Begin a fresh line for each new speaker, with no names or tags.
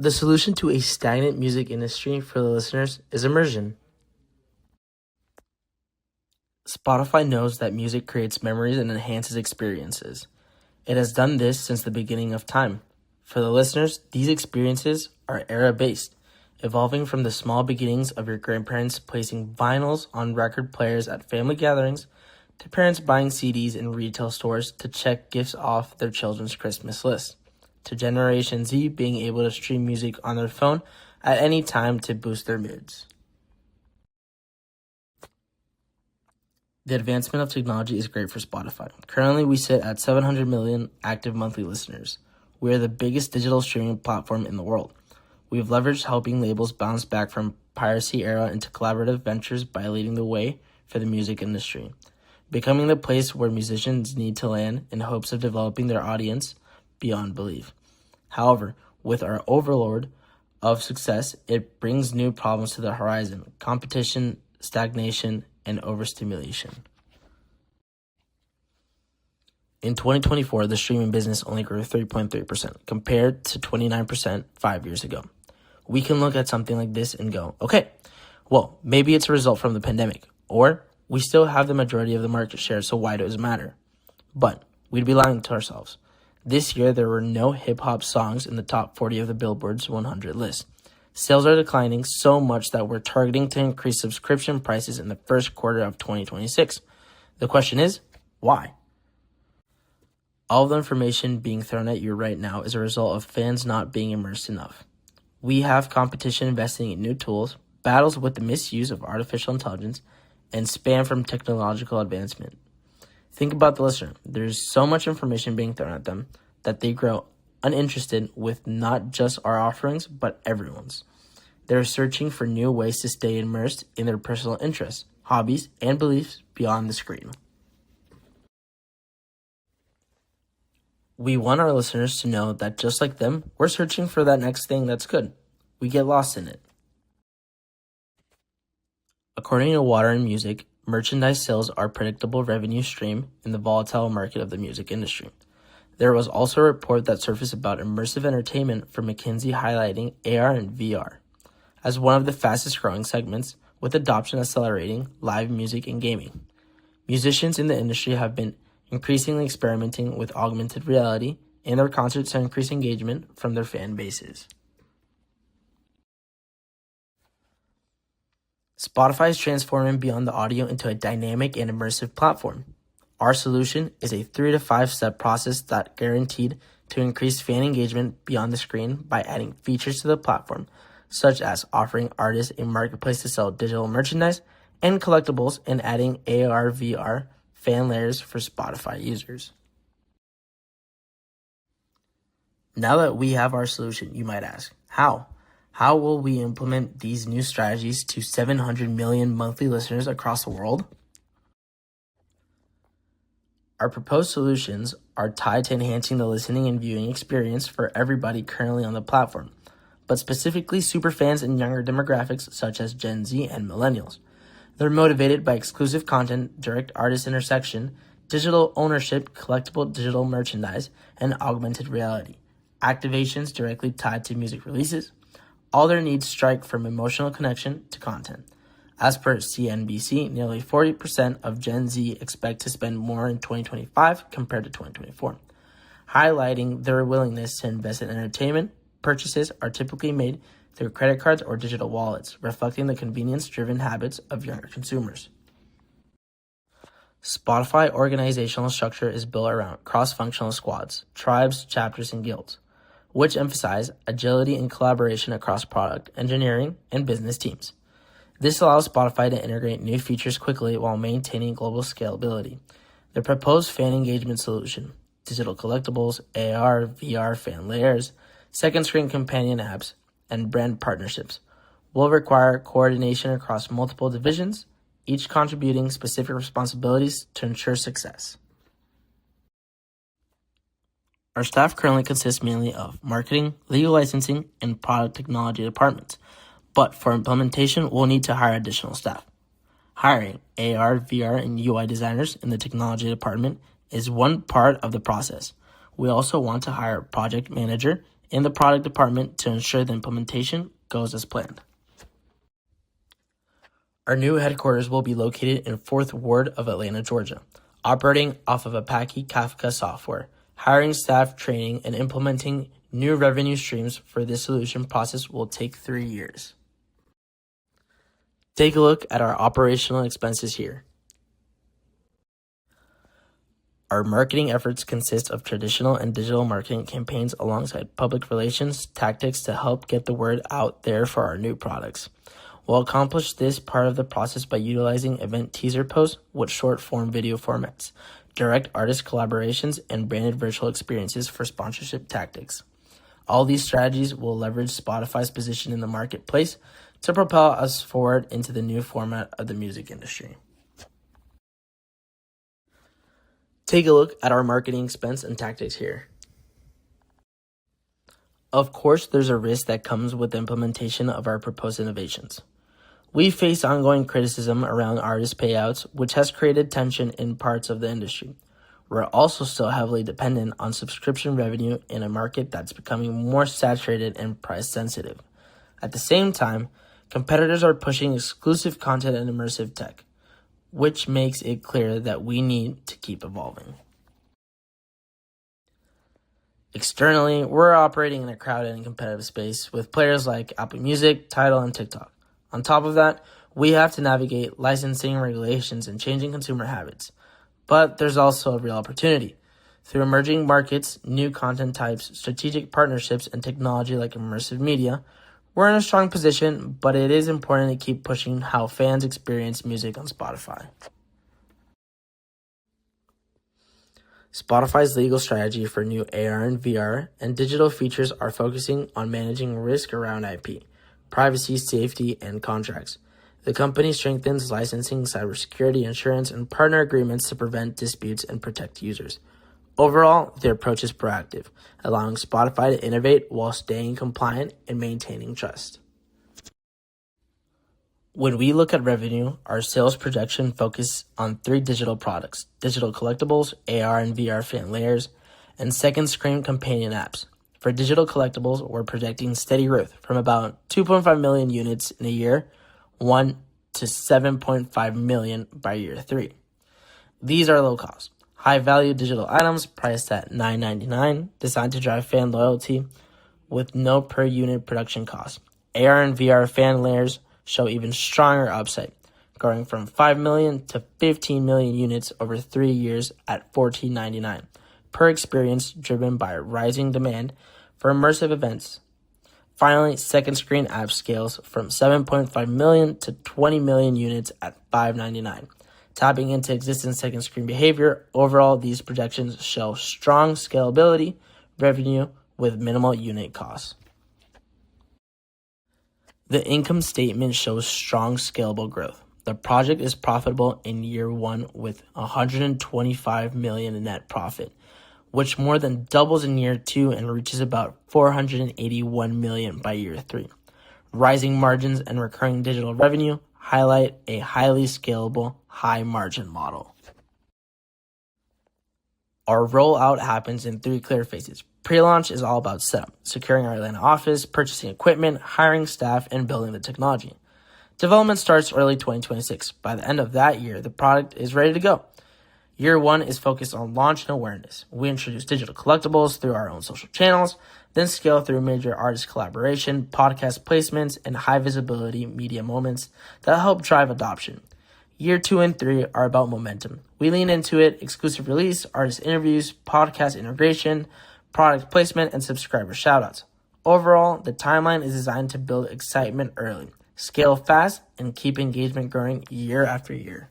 The solution to a stagnant music industry for the listeners is immersion. Spotify knows that music creates memories and enhances experiences. It has done this since the beginning of time. For the listeners, these experiences are era-based, evolving from the small beginnings of your grandparents placing vinyls on record players at family gatherings, to parents buying CDs in retail stores to check gifts off their children's Christmas list, to Generation Z being able to stream music on their phone at any time to boost their moods. The advancement of technology is great for Spotify. Currently, we sit at 700 million active monthly listeners. We are the biggest digital streaming platform in the world. We've leveraged helping labels bounce back from piracy era into collaborative ventures by leading the way for the music industry, becoming the place where musicians need to land in hopes of developing their audience beyond belief. However, with our overload of success, it brings new problems to the horizon: competition, stagnation, and overstimulation. In 2024, the streaming business only grew 3.3% compared to 29% 5 years ago. We can look at something like this and go, okay, well, maybe it's a result from the pandemic, or we still have the majority of the market share, so why does it matter? But we'd be lying to ourselves. This year, there were no hip-hop songs in the top 40 of the Billboard's 100 list. Sales are declining so much that we're targeting to increase subscription prices in the first quarter of 2026. The question is, why? All of the information being thrown at you right now is a result of fans not being immersed enough. We have competition investing in new tools, battles with the misuse of artificial intelligence, and spam from technological advancement. Think about the listener. There's so much information being thrown at them that they grow uninterested with not just our offerings, but everyone's. They're searching for new ways to stay immersed in their personal interests, hobbies, and beliefs beyond the screen. We want our listeners to know that just like them, we're searching for that next thing that's good. We get lost in it. According to Water and Music, merchandise sales are a predictable revenue stream in the volatile market of the music industry. There was also a report that surfaced about immersive entertainment from McKinsey highlighting AR and VR as one of the fastest growing segments, with adoption accelerating live music and gaming. Musicians in the industry have been increasingly experimenting with augmented reality in their concerts to increase engagement from their fan bases. Spotify is transforming beyond the audio into a dynamic and immersive platform. Our solution is a 3 to 5 step process that guaranteed to increase fan engagement beyond the screen by adding features to the platform, such as offering artists a marketplace to sell digital merchandise and collectibles, and adding AR/VR fan layers for Spotify users. Now that we have our solution, you might ask, how? How will we implement these new strategies to 700 million monthly listeners across the world? Our proposed solutions are tied to enhancing the listening and viewing experience for everybody currently on the platform, but specifically superfans and younger demographics such as Gen Z and Millennials. They're motivated by exclusive content, direct artist intersection, digital ownership, collectible digital merchandise, and augmented reality. Activations directly tied to music releases. All their needs strike from emotional connection to content. As per CNBC, nearly 40% of Gen Z expect to spend more in 2025 compared to 2024, highlighting their willingness to invest in entertainment. Purchases are typically made through credit cards or digital wallets, reflecting the convenience-driven habits of younger consumers. Spotify organizational structure is built around cross-functional squads, tribes, chapters, and guilds, which emphasize agility and collaboration across product, engineering, and business teams. This allows Spotify to integrate new features quickly while maintaining global scalability. The proposed fan engagement solution, digital collectibles, AR, VR fan layers, second screen companion apps, and brand partnerships, will require coordination across multiple divisions, each contributing specific responsibilities to ensure success. Our staff currently consists mainly of marketing, legal licensing, and product technology departments, but for implementation, we'll need to hire additional staff. Hiring AR, VR, and UI designers in the technology department is one part of the process. We also want to hire a project manager in the product department to ensure the implementation goes as planned. Our new headquarters will be located in 4th Ward of Atlanta, Georgia, operating off of Apache Kafka software. Hiring staff, training, and implementing new revenue streams for this solution process will take 3 years. Take a look at our operational expenses here. Our marketing efforts consist of traditional and digital marketing campaigns alongside public relations tactics to help get the word out there for our new products. We'll accomplish this part of the process by utilizing event teaser posts with short-form video formats, direct artist collaborations, and branded virtual experiences for sponsorship tactics. All these strategies will leverage Spotify's position in the marketplace to propel us forward into the new format of the music industry. Take a look at our marketing expense and tactics here. Of course, there's a risk that comes with the implementation of our proposed innovations. We face ongoing criticism around artist payouts, which has created tension in parts of the industry. We're also still heavily dependent on subscription revenue in a market that's becoming more saturated and price sensitive. At the same time, competitors are pushing exclusive content and immersive tech, which makes it clear that we need to keep evolving. Externally, we're operating in a crowded and competitive space with players like Apple Music, Tidal, and TikTok. On top of that, we have to navigate licensing regulations and changing consumer habits. But there's also a real opportunity. Through emerging markets, new content types, strategic partnerships, and technology like immersive media, we're in a strong position, but it is important to keep pushing how fans experience music on Spotify. Spotify's legal strategy for new AR and VR and digital features are focusing on managing risk around IP, privacy, safety, and contracts. The company strengthens licensing, cybersecurity, insurance, and partner agreements to prevent disputes and protect users. Overall, the approach is proactive, allowing Spotify to innovate while staying compliant and maintaining trust. When we look at revenue, our sales projection focuses on 3 digital products: digital collectibles, AR and VR fan layers, and second screen companion apps. For digital collectibles, we're projecting steady growth from about 2.5 million units in a year 1 to 7.5 million by year 3. These are low cost, high-value digital items priced at $9.99, designed to drive fan loyalty with no per-unit production cost. AR and VR fan layers show even stronger upside, growing from 5 million to 15 million units over 3 years at $14.99 per experience, driven by rising demand for immersive events. Finally, second screen app scales from 7.5 million to 20 million units at $5.99. Tapping into existing second screen behavior, overall, these projections show strong scalability revenue with minimal unit costs. The income statement shows strong scalable growth. The project is profitable in year 1 with $125 million in net profit, which more than doubles in year 2 and reaches about $481 million by year 3. Rising margins and recurring digital revenue highlight a highly scalable, high-margin model. Our rollout happens in 3 clear phases. Pre-launch is all about setup, securing our Atlanta office, purchasing equipment, hiring staff, and building the technology. Development starts early 2026. By the end of that year, the product is ready to go. Year 1 is focused on launch and awareness. We introduce digital collectibles through our own social channels, then scale through major artist collaboration, podcast placements, and high-visibility media moments that help drive adoption. Year 2 and 3 are about momentum. We lean into it: exclusive release, artist interviews, podcast integration, product placement, and subscriber shoutouts. Overall, the timeline is designed to build excitement early, scale fast, and keep engagement growing year after year.